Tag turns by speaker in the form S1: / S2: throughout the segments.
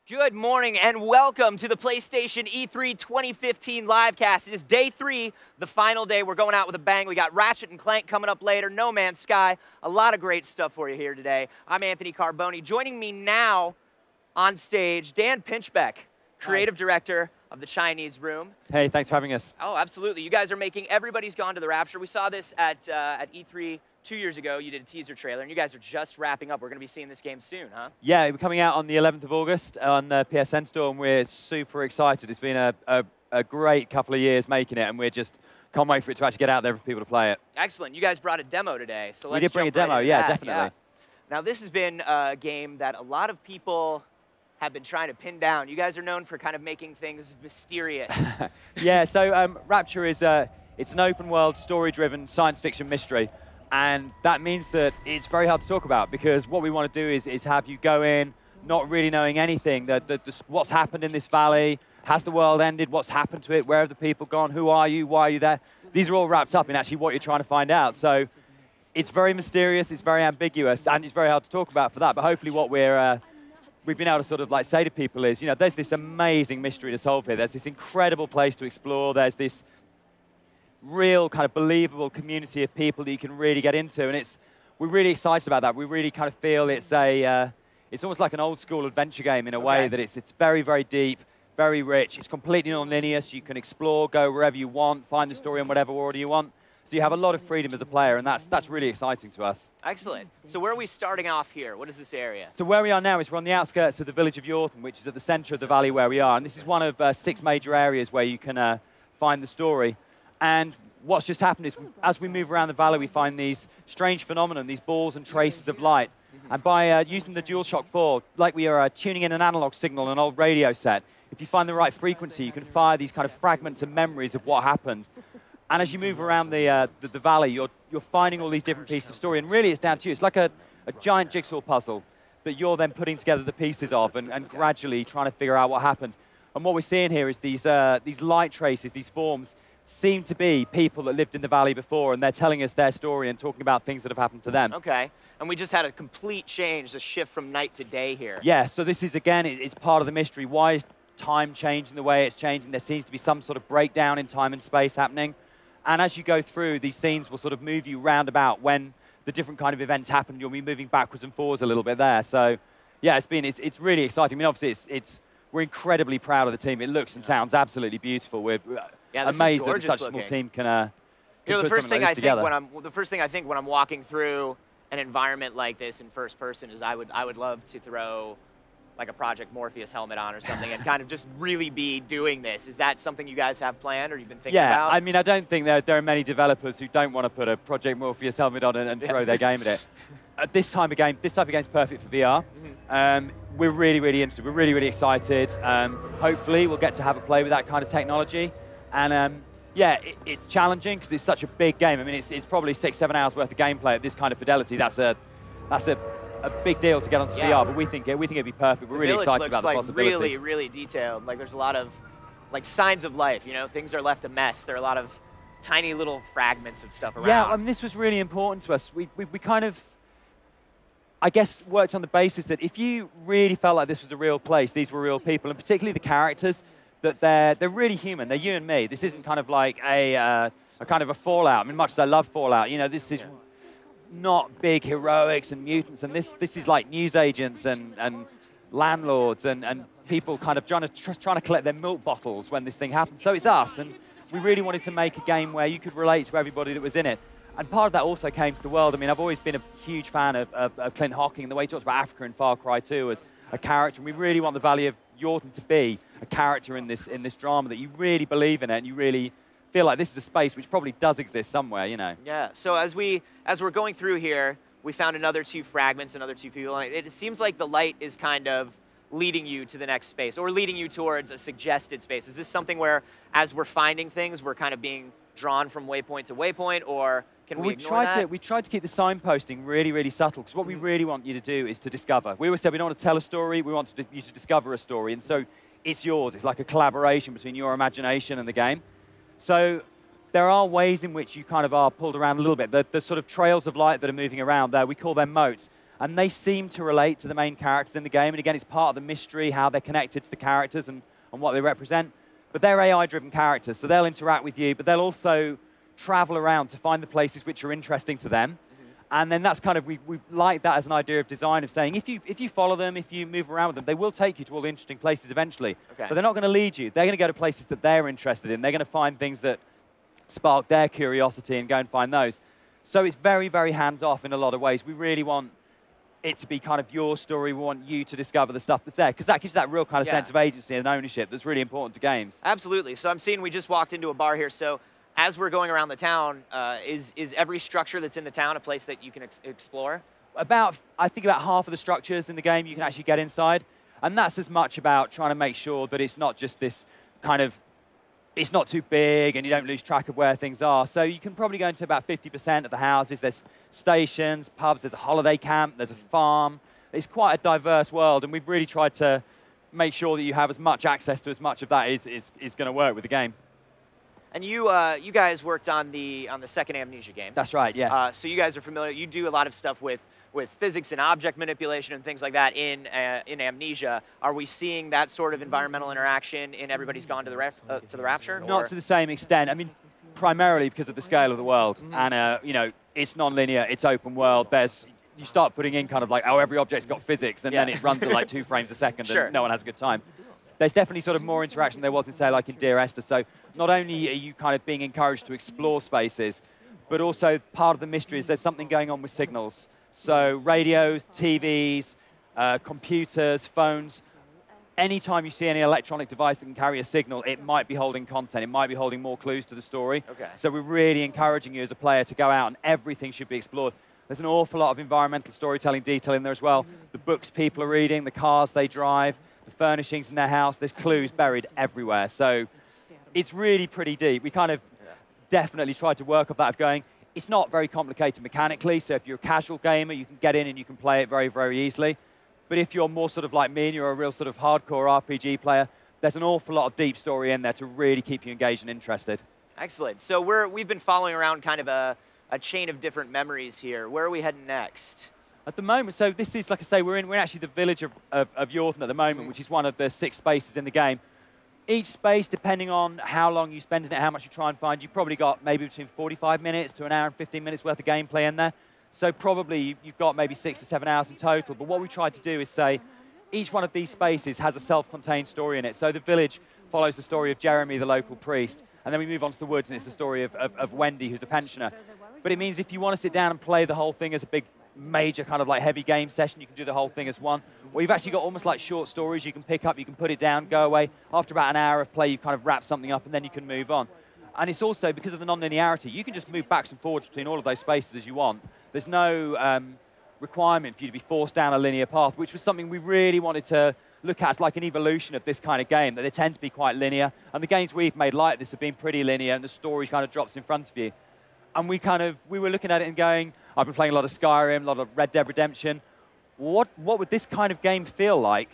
S1: Good morning and welcome to the PlayStation E3 2015 livecast. It is day 3, the final day. We're going out with a bang. We got Ratchet and Clank coming up later, No Man's Sky. A lot of great stuff for you here today. I'm Anthony Carboni. Joining me now on stage, Dan Pinchbeck, creative director of the Chinese Room.
S2: Hey, thanks for having us.
S1: Oh, absolutely. You guys are making Everybody's Gone to the Rapture. We saw this at E3 2 years ago. You did a teaser trailer, and you guys are just wrapping up. We're going to be seeing this game soon, huh?
S2: Yeah, we're coming out on the 11th of August on the PSN store, and we're super excited. It's been a great couple of years making it, and we're just can't wait for it to actually get out there for people to play it.
S1: Excellent. You guys brought a demo today, so let's
S2: We did bring a
S1: jump
S2: demo,
S1: right into
S2: yeah,
S1: that.
S2: definitely.
S1: Yeah. Now, this has been a game that a lot of people have been trying to pin down. You guys are known for kind of making things mysterious.
S2: Yeah, so Rapture is it's an open-world, story-driven science fiction mystery. And that means that it's very hard to talk about, because what we want to do is have you go in not really knowing anything, what's happened in this valley, has the world ended, what's happened to it, where have the people gone, who are you, why are you there? These are all wrapped up in actually what you're trying to find out. So it's very mysterious, it's very ambiguous, and it's very hard to talk about for that. But hopefully what we've been able to sort of like say to people is, you know, there's this amazing mystery to solve here. There's this incredible place to explore. There's this real kind of believable community of people that you can really get into, and we're really excited about that. We really kind of feel it's almost like an old school adventure game in a way that it's very, very deep, very rich. It's completely non-linear, so you can explore, go wherever you want, find the story in whatever order you want. So you have a lot of freedom as a player, and that's really exciting to us.
S1: Excellent. So where are we starting off here? What is this area?
S2: So where we are now is we're on the outskirts of the village of Yorton, which is at the center of the valley where we are. And this is one of 6 major areas where you can find the story. And what's just happened is, as we move around the valley, we find these strange phenomena, these balls and traces of light. And by using the DualShock 4, like we are tuning in an analog signal on an old radio set, if you find the right frequency, you can fire these kind of fragments and memories of what happened. And as you move around the valley, you're finding all these different pieces of story. And really, it's down to you. It's like a giant jigsaw puzzle that you're then putting together the pieces of and gradually trying to figure out what happened. And what we're seeing here is these light traces, these forms, seem to be people that lived in the valley before, and they're telling us their story and talking about things that have happened to them.
S1: Okay. And we just had a complete change, a shift from night to day here.
S2: Yeah, so this is, again, it's part of the mystery. Why is time changing the way it's changing? There seems to be some sort of breakdown in time and space happening. And as you go through, these scenes will sort of move you round about when the different kind of events happen. You'll be moving backwards and forwards a little bit there. So, yeah, it's really exciting. I mean, obviously, we're incredibly proud of the team. It looks and sounds absolutely beautiful. We're amazed that such a small team can
S1: the first thing
S2: like together.
S1: The first thing I think when I'm walking through an environment like this in first person is I would love to throw like a Project Morpheus helmet on or something and kind of just really be doing this. Is that something you guys have planned or you've been thinking about?
S2: Yeah, I mean, I don't think there are many developers who don't want to put a Project Morpheus helmet on and throw their game at it. This type of game is perfect for VR. We're really, really interested. We're really, really excited. Hopefully, we'll get to have a play with that kind of technology. And yeah, it's challenging because it's such a big game. I mean, it's probably 6-7 hours worth of gameplay at this kind of fidelity. That's a big deal to get onto VR, but we think it'd be perfect. We're really excited about the possibility.
S1: Really, really detailed. Like there's a lot of like signs of life. You know, things are left a mess. There are a lot of tiny little fragments of stuff around.
S2: Yeah, I mean, this was really important to us. We kind of, I guess, worked on the basis that if you really felt like this was a real place, these were real people, and particularly the characters, that they're really human. They're you and me. This isn't kind of like a kind of a Fallout. I mean, much as I love Fallout, you know, this is not big heroics and mutants, and this is like news agents and landlords and people kind of trying to collect their milk bottles when this thing happens. So it's us, and we really wanted to make a game where you could relate to everybody that was in it. And part of that also came to the world. I mean, I've always been a huge fan of Clint Hocking and the way he talks about Africa in Far Cry 2 as a character. And we really want the Valley of Yorton to be a character in this drama, that you really believe in it and you really feel like this is a space which probably does exist somewhere, you know.
S1: Yeah, so as we're going through here, we found another 2 fragments, another 2 people, and it seems like the light is kind of leading you to the next space or leading you towards a suggested space. Is this something where, as we're finding things, we're kind of being drawn from waypoint to waypoint, or can we ignore that?
S2: We tried to keep the signposting really, really subtle, because what we really want you to do is to discover. We always said we don't want to tell a story, we want you to discover a story, and so it's yours. It's like a collaboration between your imagination and the game. So there are ways in which you kind of are pulled around a little bit. The sort of trails of light that are moving around there, we call them motes. and they seem to relate to the main characters in the game. And again, it's part of the mystery, how they're connected to the characters and what they represent. But they're AI-driven characters, so they'll interact with you, but they'll also travel around to find the places which are interesting to them. And then that's kind of, we like that as an idea of design, of saying, if you follow them, if you move around with them, they will take you to all the interesting places eventually.
S1: Okay.
S2: But they're not going to lead you. They're going to go to places that they're interested in. They're going to find things that spark their curiosity and go and find those. So it's very, very hands-off in a lot of ways. We really want it to be kind of your story. We want you to discover the stuff that's there, because that gives that real kind of sense of agency and ownership that's really important to games.
S1: Absolutely. So I'm seeing we just walked into a bar here. So as we're going around the town, is every structure that's in the town a place that you can explore?
S2: I think about half of the structures in the game you can actually get inside. And that's as much about trying to make sure that it's not just this kind of, it's not too big and you don't lose track of where things are. So you can probably go into about 50% of the houses. There's stations, pubs, there's a holiday camp, there's a farm. It's quite a diverse world, and we've really tried to make sure that you have as much access to as much of that is going to work with the game.
S1: And you guys worked on the second Amnesia game.
S2: That's right, yeah.
S1: So you guys are familiar. You do a lot of stuff with physics and object manipulation and things like that in Amnesia. Are we seeing that sort of environmental interaction in Everybody's Gone to the Rapture?
S2: Not to the same extent. I mean, primarily because of the scale of the world, and you know, it's non-linear, it's open world. You start putting in kind of like, oh, every object's got physics, and then it runs at like 2 frames a second, and no one has a good time. There's definitely sort of more interaction than there was in, say, like in Dear Esther. So not only are you kind of being encouraged to explore spaces, but also part of the mystery is there's something going on with signals. So radios, TVs, computers, phones, anytime you see any electronic device that can carry a signal, it might be holding content. It might be holding more clues to the story.
S1: Okay.
S2: So we're really encouraging you as a player to go out, and everything should be explored. There's an awful lot of environmental storytelling detail in there as well. The books people are reading, the cars they drive, the furnishings in their house, there's clues buried everywhere. So it's really pretty deep. We kind of definitely tried to work off that of going, it's not very complicated mechanically, so if you're a casual gamer, you can get in and you can play it very, very easily. But if you're more sort of like me and you're a real sort of hardcore RPG player, there's an awful lot of deep story in there to really keep you engaged and interested.
S1: Excellent. So we've been following around kind of a chain of different memories here. Where are we heading next?
S2: At the moment, so this is, like I say, we're actually the village of Yorton at the moment, which is one of the 6 spaces in the game. Each space, depending on how long you spend in it, how much you try and find, you've probably got maybe between 45 minutes to an hour and 15 minutes worth of gameplay in there. So probably you've got maybe 6 to 7 hours in total. But what we tried to do is say each one of these spaces has a self-contained story in it. So the village follows the story of Jeremy, the local priest, and then we move on to the woods, and it's the story of Wendy, who's a pensioner. But it means if you want to sit down and play the whole thing as a big, major kind of like heavy game session, you can do the whole thing as one. Or you've actually got almost like short stories you can pick up, you can put it down, go away. After about an hour of play, you've kind of wrapped something up, and then you can move on. And it's also, because of the non-linearity, you can just move backwards and forwards between all of those spaces as you want. There's no requirement for you to be forced down a linear path, which was something we really wanted to look at as like an evolution of this kind of game, that they tend to be quite linear. And the games we've made like this have been pretty linear, and the story kind of drops in front of you. And we were looking at it and going, I've been playing a lot of Skyrim, a lot of Red Dead Redemption. What would this kind of game feel like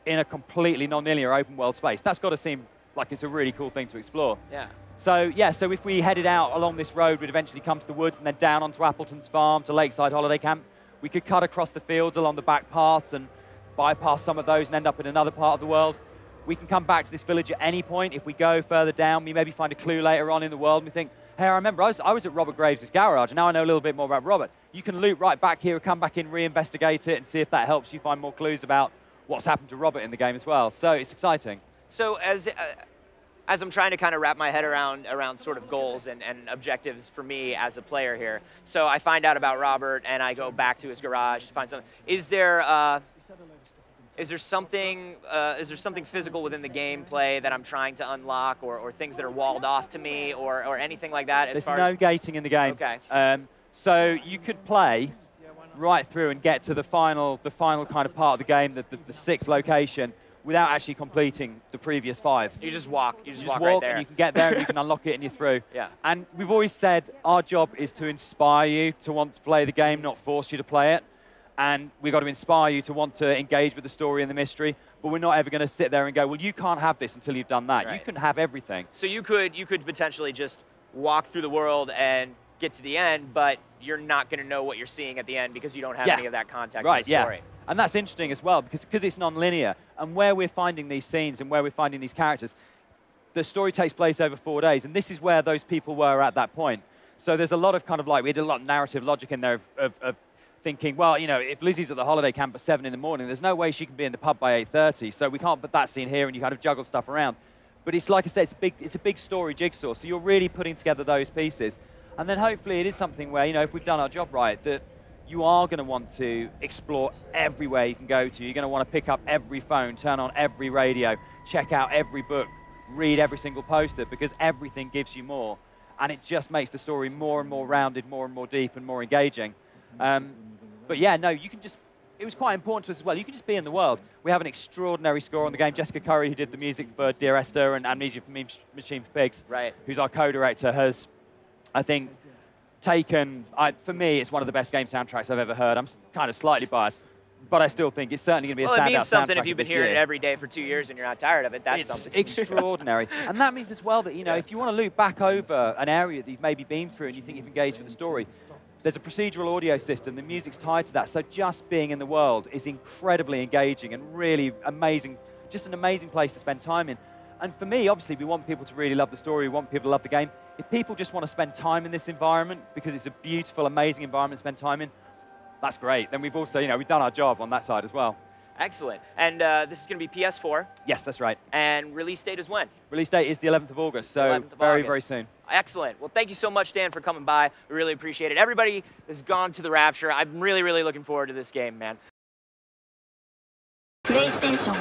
S2: in a completely non-linear open world space? That's got to seem like it's a really cool thing to explore.
S1: Yeah.
S2: So yeah, so if we headed out along this road, we'd eventually come to the woods and then down onto Appleton's farm to Lakeside Holiday Camp. We could cut across the fields along the back paths and bypass some of those and end up in another part of the world. We can come back to this village at any point. If we go further down, we maybe find a clue later on in the world and we think, hey, I remember I was at Robert Graves' garage, and now I know a little bit more about Robert. You can loop right back here, come back in, reinvestigate it, and see if that helps you find more clues about what's happened to Robert in the game as well. So it's exciting.
S1: So as I'm trying to kind of wrap my head around sort of goals and objectives for me as a player here, so I find out about Robert and I go back to his garage to find something. Is there something physical within the gameplay that I'm trying to unlock, or things that are walled off to me, or anything like that?
S2: There's no gating in the game.
S1: Okay.
S2: So you could play right through and get to the final kind of part of the game, the 6th location, without actually completing the previous 5.
S1: You just walk. You just walk
S2: right
S1: right there.
S2: And you can get there and you can unlock it and you're through.
S1: Yeah.
S2: And we've always said our job is to inspire you to want to play the game, not force you to play it. And we've got to inspire you to want to engage with the story and the mystery, but we're not ever going to sit there and go, well, you can't have this until you've done that.
S1: Right.
S2: You can have everything.
S1: So you could potentially just walk through the world and get to the end, but you're not going to know what you're seeing at the end because you don't have
S2: Yeah.
S1: any of that context
S2: Right,
S1: in the story.
S2: yeah. And that's interesting as well because it's non-linear. And where we're finding these scenes and where we're finding these characters, the story takes place over 4 days. And this is where those people were at that point. So there's a lot of kind of like, we did a lot of narrative logic in there of thinking, well, you know, if Lizzie's at the holiday camp at 7 in the morning, there's no way she can be in the pub by 8:30. So we can't put that scene here, and you kind of juggle stuff around. But it's like I said, it's a big story jigsaw. So you're really putting together those pieces. And then hopefully it is something where, you know, if we've done our job right, that you are going to want to explore everywhere you can go to. You're going to want to pick up every phone, turn on every radio, check out every book, read every single poster, because everything gives you more. And it just makes the story more and more rounded, more and more deep, and more engaging. But yeah, no, you can just, it was quite important to us as well. You can just be in the world. We have an extraordinary score on the game. Jessica Curry, who did the music for Dear Esther and Amnesia for Machine for Pigs,
S1: Right.
S2: who's our co-director, has, I think, taken, for me, it's one of the best game soundtracks I've ever heard. I'm kind of slightly biased, but I still think it's certainly going to be a standout
S1: Well, it means something
S2: soundtrack
S1: if you've been
S2: of this
S1: hearing it
S2: year.
S1: every day for 2 years and you're not tired of it. That's
S2: It's
S1: something.
S2: extraordinary. And that means as well that, you know, if you want to loop back over an area that you've maybe been through and you think you've engaged with the story, there's a procedural audio system. The music's tied to that. So just being in the world is incredibly engaging and really amazing, just an amazing place to spend time in. And for me, obviously, we want people to really love the story. We want people to love the game. If people just want to spend time in this environment because it's a beautiful, amazing environment to spend time in, that's great. Then we've also, you know, we've done our job on that side as well.
S1: Excellent. And this is going to be PS4.
S2: Yes, that's right.
S1: And release date is when?
S2: Release date is the 11th of August, so
S1: 11th of
S2: very,
S1: August.
S2: very soon.
S1: Excellent. Well, thank you so much, Dan, for coming by. We really appreciate it. Everybody has gone to the Rapture. I'm really, really looking forward to this game, man.
S3: PlayStation